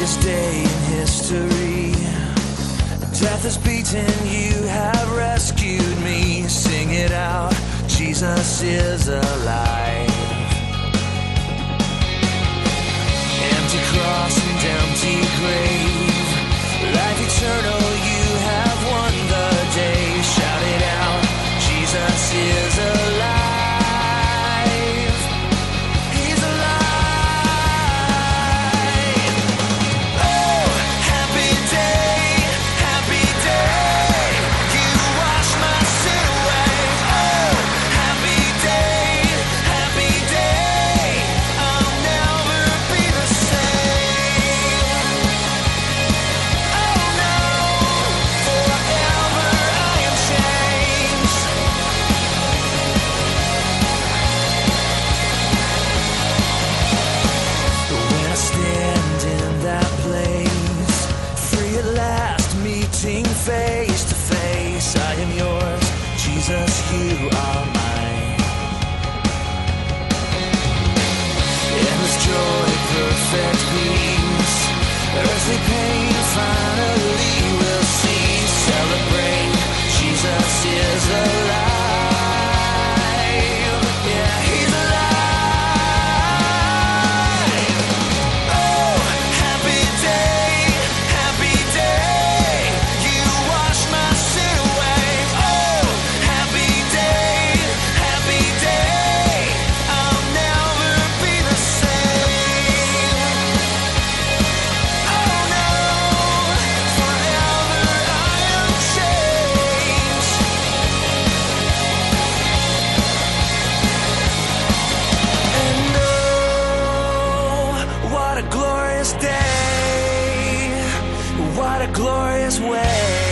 this day in history. Death is beaten, you have rescued me. Sing it out, Jesus is alive. Empty cross and empty grave, life eternal, you have won the day. Shout it out, Jesus is alive. He's alive. Oh, happy day, you wash my sin away. Oh, happy day, I'll never be the same. Oh no, forever I am changed. When I stand in that place, free at last, meeting face to face, I am yours, Jesus, you are mine. Endless joy, perfect peace, earthly pain finally will cease. Celebrate, Jesus is alive. Yeah, he's alive. Oh, happy day, you wash my sin away. Oh, happy day, I'll never be the same. Oh no, forever I am changed. And oh, what a glorious day, what a glorious way.